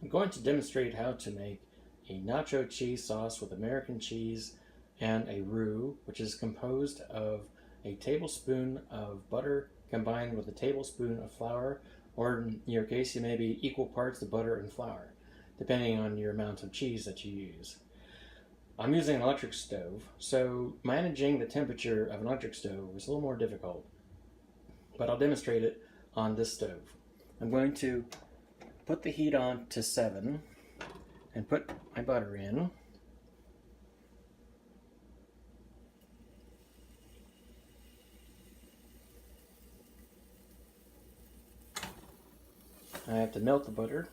I'm going to demonstrate how to make a nacho cheese sauce with American cheese and a roux, which is composed of a tablespoon of butter combined with a tablespoon of flour, or in your case, you may be equal parts of butter and flour, depending on your amount of cheese that you use. I'm using an electric stove, so managing the temperature of an electric stove is a little more difficult, but I'll demonstrate it on this stove. I'm going to put the heat on to 7 and put my butter in. I have to melt the butter.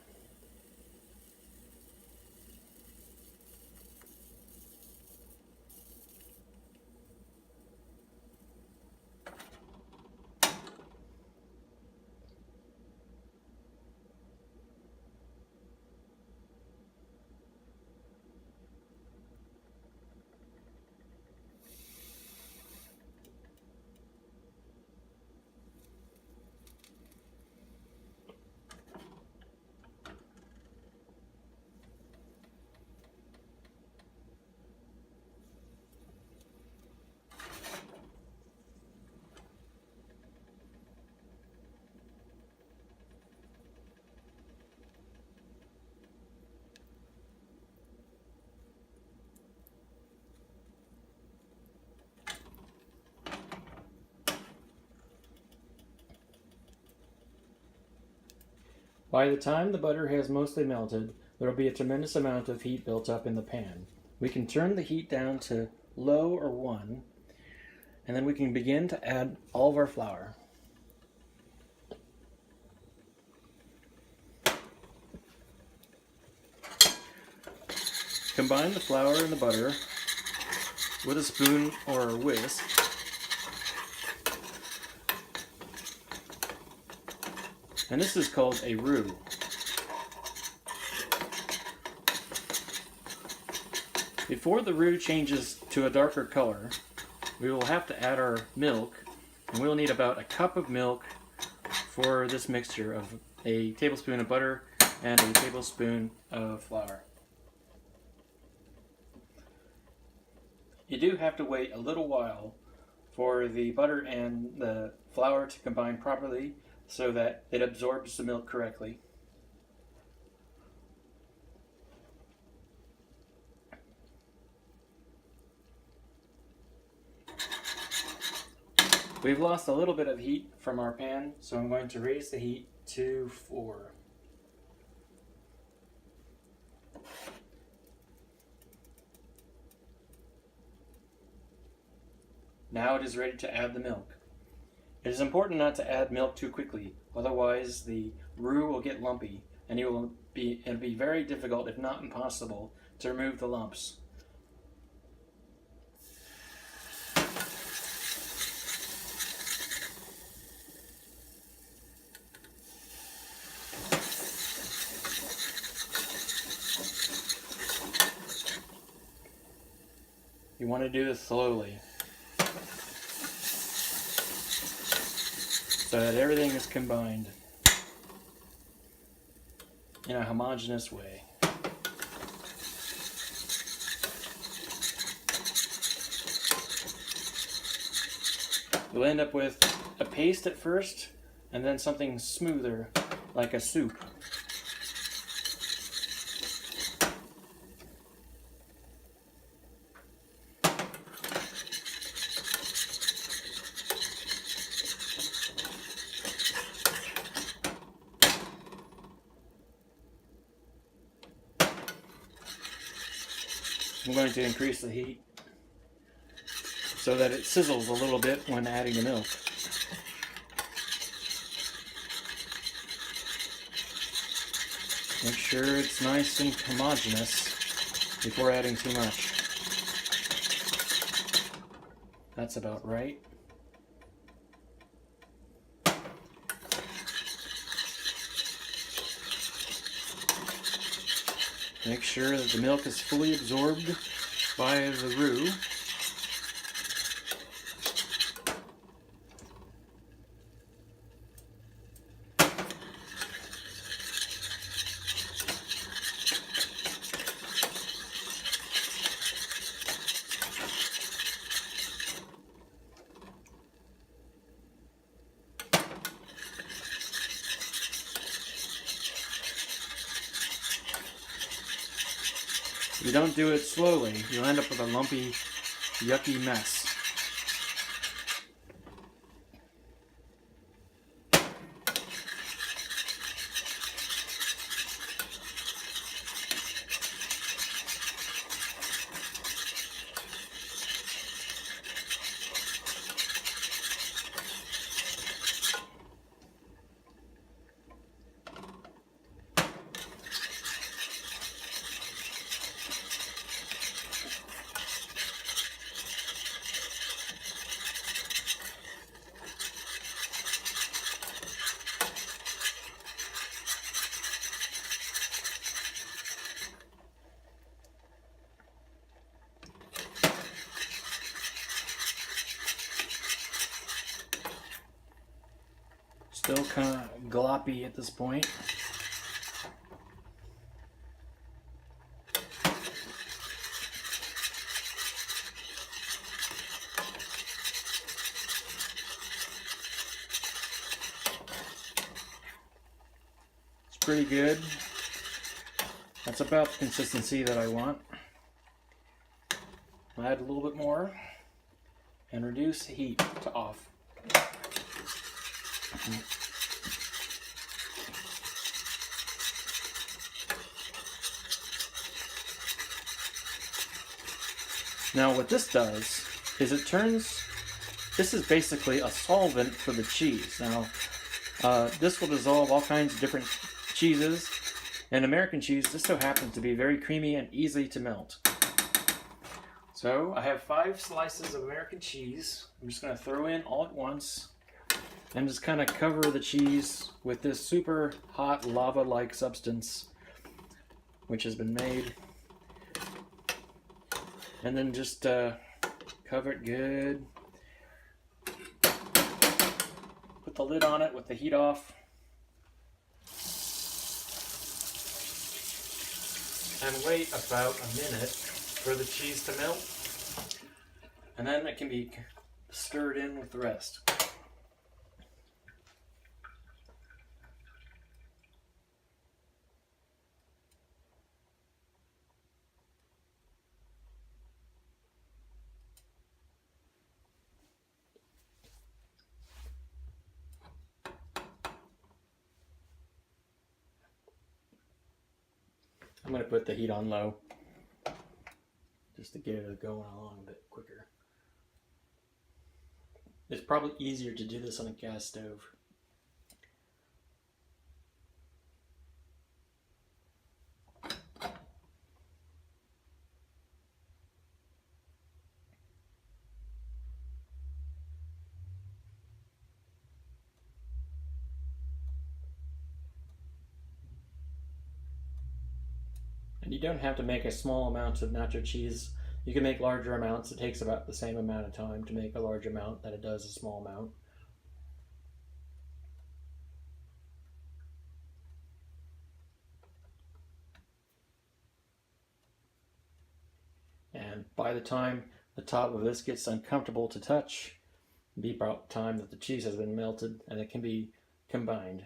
By the time the butter has mostly melted, there will be a tremendous amount of heat built up in the pan. We can turn the heat down to low or 1, and then we can begin to add all of our flour. Combine the flour and the butter with a spoon or a whisk. And this is called a roux. Before the roux changes to a darker color, we will have to add our milk, and we'll need about a cup of milk for this mixture of a tablespoon of butter and a tablespoon of flour. You do have to wait a little while for the butter and the flour to combine properly so that it absorbs the milk correctly. We've lost a little bit of heat from our pan, so I'm going to raise the heat to 4. Now it is ready to add the milk. It is important not to add milk too quickly, otherwise the roux will get lumpy, and it'll be very difficult, if not impossible, to remove the lumps. You want to do this slowly, so that everything is combined in a homogeneous way. You'll end up with a paste at first, and then something smoother, like a soup. I'm going to increase the heat so that it sizzles a little bit when adding the milk. Make sure it's nice and homogeneous before adding too much. That's about right. Make sure that the milk is fully absorbed by the roux. you don't do it slowly, you'll end up with a lumpy, yucky mess. Still kind of gloppy at this point. It's pretty good. That's about the consistency that I want. I'll add a little bit more and reduce the heat to off. Now what this does is this is basically a solvent for the cheese. Now this will dissolve all kinds of different cheeses, and American cheese just so happens to be very creamy and easy to melt. So I have 5 slices of American cheese. I'm just going to throw in all at once and just kind of cover the cheese with this super hot lava-like substance which has been made. And then just cover it good. Put the lid on it with the heat off. And wait about a minute for the cheese to melt. And then it can be stirred in with the rest. I'm going to put the heat on low just to get it going along a bit quicker. It's probably easier to do this on a gas stove. And you don't have to make a small amount of nacho cheese. You can make larger amounts. It takes about the same amount of time to make a large amount that it does a small amount. And by the time the top of this gets uncomfortable to touch, it'll be about time that the cheese has been melted and it can be combined.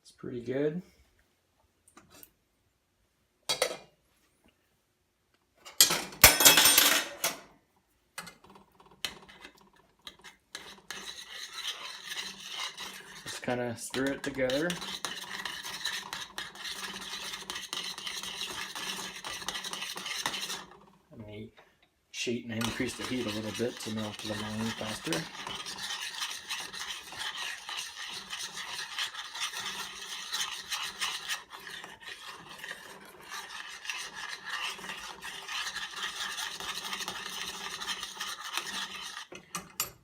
It's pretty good. Just kind of stir it together. Let me cheat and increase the heat a little bit to melt the line faster.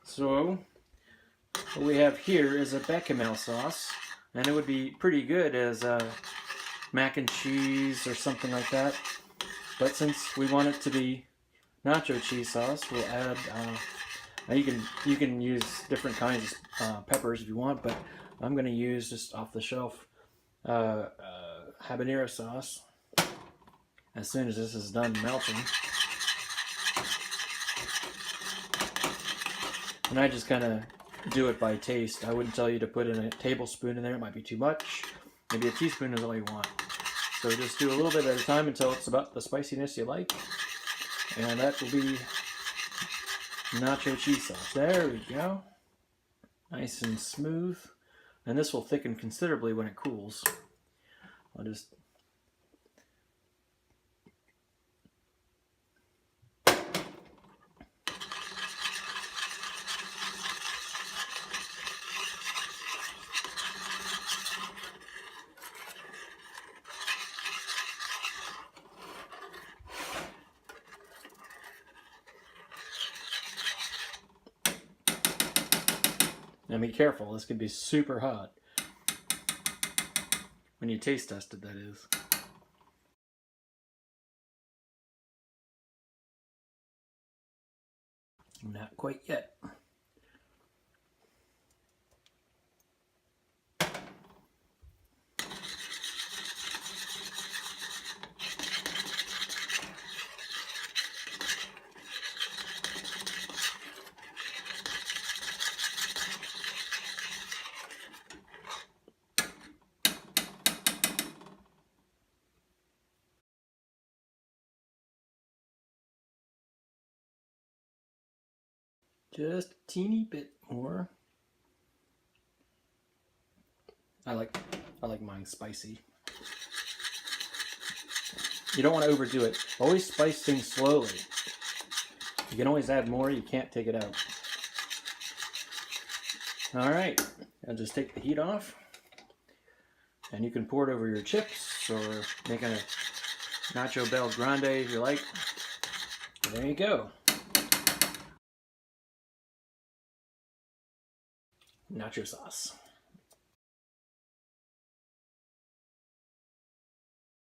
So what we have here is a bechamel sauce, and it would be pretty good as mac and cheese or something like that. But since we want it to be nacho cheese sauce, we'll add. You can use different kinds of peppers if you want, but I'm going to use just off the shelf habanero sauce. As soon as this is done melting. And I just kind of do it by taste. I wouldn't tell you to put in a tablespoon in there. It might be too much. Maybe a teaspoon is all you want. So just do a little bit at a time until it's about the spiciness you like. And that will be nacho cheese sauce. There we go. Nice and smooth. And this will thicken considerably when it cools. I'll just Now be careful, this could be super hot. When you taste test it, that is. Not quite yet. Just a teeny bit more. I like mine spicy. You don't want to overdo it. Always spice things slowly. You can always add more, you can't take it out. Alright, I'll just take the heat off. And you can pour it over your chips or make a nacho bel grande if you like. There you go. Nacho sauce.